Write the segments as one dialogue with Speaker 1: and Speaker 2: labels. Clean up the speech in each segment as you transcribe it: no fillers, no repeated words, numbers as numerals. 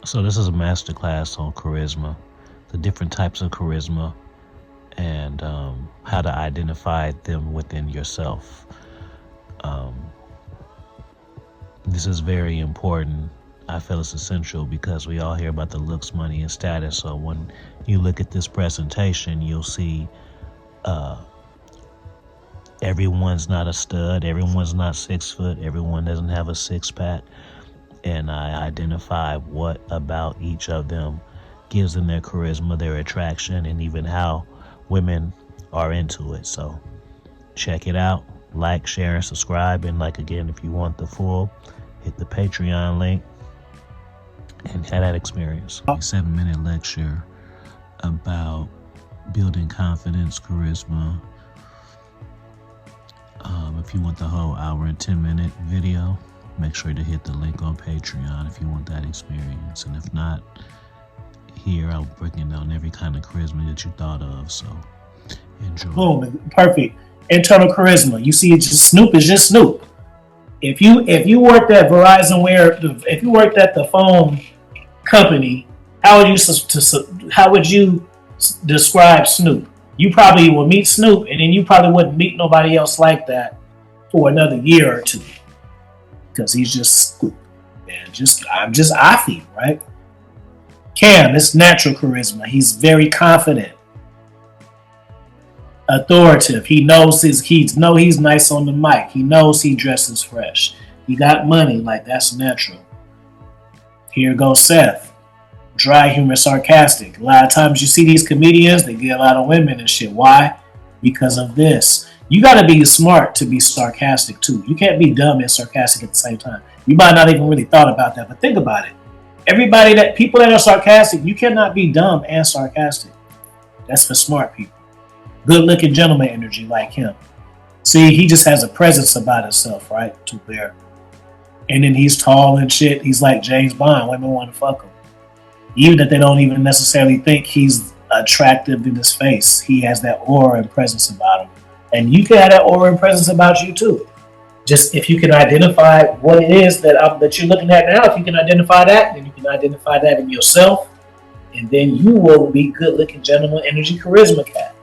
Speaker 1: So this is a masterclass on charisma, the different types of charisma, and how to identify them within yourself. Um, this is very important. I feel it's essential because we all hear about the looks, money, and status. So when you look at this presentation, you'll see uh, everyone's not a stud, everyone's not 6 foot, everyone doesn't have a six pack. And I identify what about each of them gives them their charisma, their attraction, and even how women are into it. So check it out. Like, share, and subscribe. And like again, if you want the full, hit the Patreon link and have that experience. A 7-minute lecture about building confidence, charisma. If you want the whole hour and 10-minute video, make sure to hit the link on Patreon if you want that experience. And if not, here I'll break it down every kind of charisma that you thought of. So enjoy.
Speaker 2: Boom, perfect. Internal charisma. You see, it's just Snoop is just Snoop. If you worked at Verizon, if you worked at the phone company, how would you describe Snoop? You probably would meet Snoop, and then you probably wouldn't meet nobody else like that for another year or two, because he's just Snoop. And I feel right. Cam, it's natural charisma. He's very confident, authoritative. He knows he's nice on the mic. He knows he dresses fresh. He got money, like that's natural. Here goes Seth. Dry humor, sarcastic. A lot of times you see these comedians, they get a lot of women and shit. Why? Because of this. You gotta be smart to be sarcastic too. You can't be dumb and sarcastic at the same time. You might not even really thought about that, but think about it. People that are sarcastic, you cannot be dumb and sarcastic. That's for smart people. Good looking gentleman energy like him. See, he just has a presence about himself, right? To where, and then he's tall and shit. He's like James Bond. Women want to fuck him. Even if they don't even necessarily think he's attractive in his face, he has that aura and presence about him. And you can have that aura and presence about you too. Just if you can identify what it is that you're looking at now, if you can identify that, then you can identify that in yourself, and then you will be good-looking gentleman, energy, charisma cat.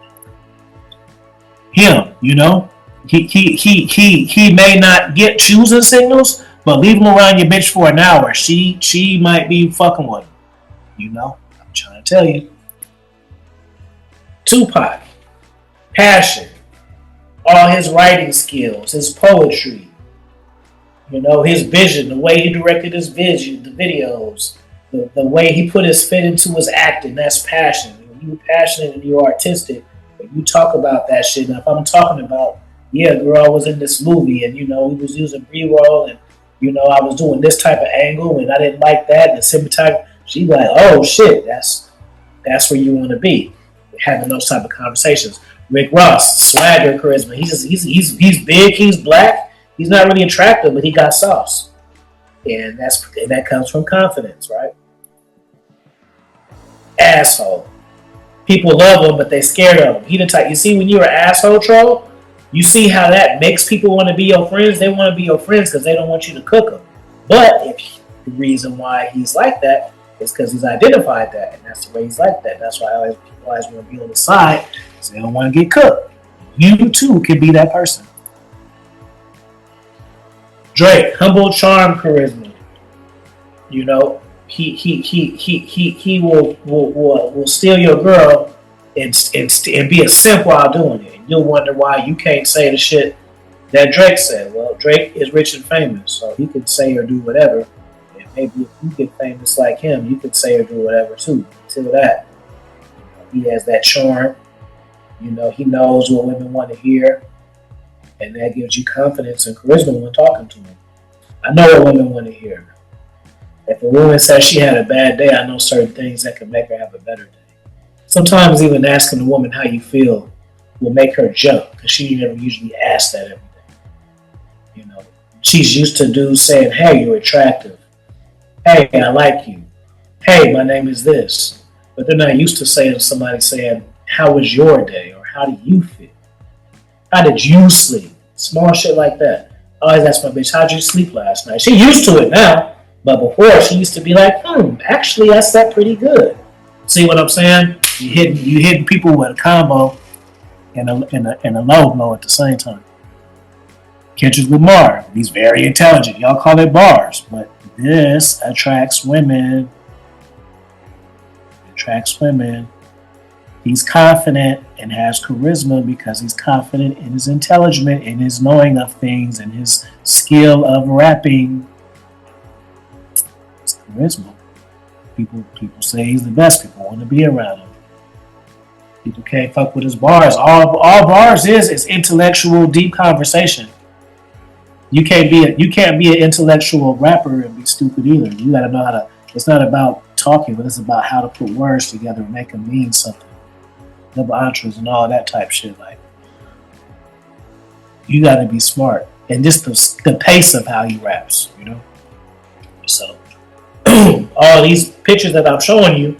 Speaker 2: Him, he may not get choosing signals, but leave him around your bitch for an hour. She might be fucking with him. I'm trying to tell you. Tupac, passion, all his writing skills, his poetry, his vision, the way he directed his vision, the videos, the way he put his fit into his acting, that's passion. When you're passionate and you're artistic, when you talk about that shit, now if I'm talking about, yeah, girl, I was in this movie and, he was using B-roll and, I was doing this type of angle and I didn't like that, and the cinematography, she's like, oh shit, that's where you want to be, having those type of conversations. Rick Ross, swagger, charisma. He's big, he's black, he's not really attractive, but he got sauce, and that comes from confidence, right? Asshole. People love him, but they scared of him. He the type. You see, when you're an asshole troll, you see how that makes people want to be your friends. They want to be your friends because they don't want you to cook them. But the reason why he's like that is because he's identified that, and that's the way he's like that. That's why people always want to be on the side, because they don't want to get cooked. You too can be that person. Drake, humble, charm, charisma. He will steal your girl and be a simp while doing it. And you'll wonder why you can't say the shit that Drake said. Well, Drake is rich and famous, so he can say or do whatever. And maybe if you get famous like him, you can say or do whatever too. Until that, he has that charm. He knows what women want to hear, and that gives you confidence and charisma when talking to him. I know what women want to hear. If a woman says she had a bad day, I know certain things that can make her have a better day. Sometimes even asking a woman how you feel will make her jump, because she never usually asks that every day. She's used to dudes saying, hey, you're attractive. Hey, I like you. Hey, my name is this. But they're not used to somebody saying, how was your day? Or how do you feel? How did you sleep? Small shit like that. I always ask my bitch, how'd you sleep last night? She used to it now. But before, she used to be like, actually, I slept pretty good. See what I'm saying? You hitting people with a combo and a low blow at the same time. Kendrick Lamar, he's very intelligent. Y'all call it bars, but this attracts women. Attracts women. He's confident and has charisma because he's confident in his intelligence, in his knowing of things, and his skill of rapping. It's charisma. People say he's the best. People want to be around him. People can't fuck with his bars. All bars is intellectual, deep conversation. You can't be an intellectual rapper and be stupid either. You gotta know how to. It's not about talking, but it's about how to put words together and make them mean something. Double entries and all that type shit. Like, you gotta be smart, and just the pace of how he raps, you know. So, all these pictures that I'm showing you,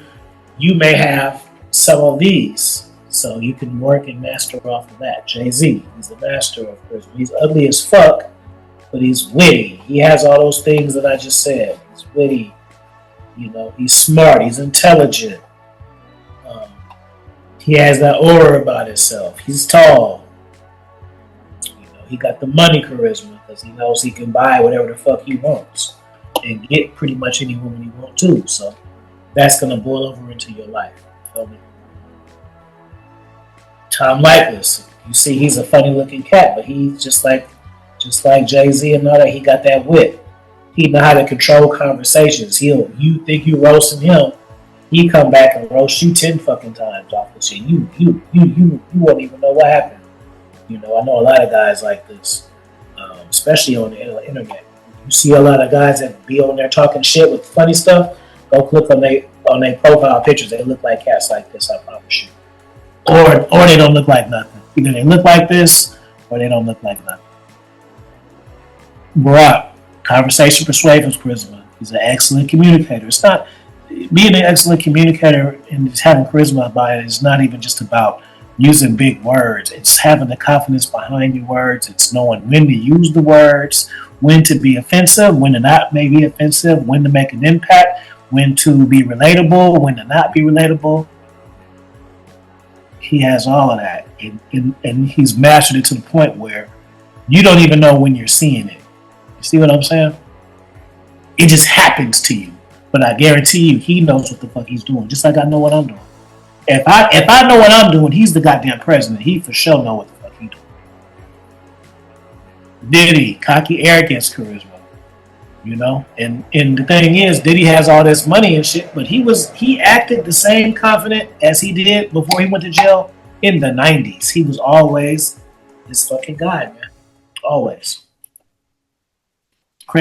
Speaker 2: you may have some of these, so you can work and master off of that. Jay-Z, he's the master of charisma. He's ugly as fuck, but he's witty. He has all those things that I just said. He's witty. You know, he's smart. He's intelligent. He has that aura about himself. He's tall. You know, he got the money charisma because he knows he can buy whatever the fuck he wants and get pretty much any woman he wants to. So that's gonna boil over into your life. You feel me? Tom Likeless. You see, he's a funny looking cat, but he's just like Jay-Z and all that. He got that wit. He know how to control conversations. You think you roasting him, he come back and roast you 10 fucking times off the shit. You won't even know what happened. You know, I know a lot of guys like this, especially on the internet. You see a lot of guys that be on there talking shit with funny stuff. Go click on their profile pictures. They look like cats like this, I promise you. Or they don't look like nothing. Either they look like this, or they don't look like nothing. Barack, conversation, persuasive, charisma. He's an excellent communicator. It's not being an excellent communicator and just having charisma about it is not even just about using big words. It's having the confidence behind your words. It's knowing when to use the words, when to be offensive, when to not maybe offensive, when to make an impact, when to be relatable, when to not be relatable. He has all of that, and he's mastered it to the point where you don't even know when you're seeing it. You see what I'm saying? It just happens to you. But I guarantee you, he knows what the fuck he's doing, just like I know what I'm doing. If I know what I'm doing, he's the goddamn president. He for sure know what the fuck he's doing. Diddy, cocky, arrogance, charisma. You know? And the thing is, Diddy has all this money and shit, but he acted the same confident as he did before he went to jail in the 90s. He was always this fucking guy, man. Always.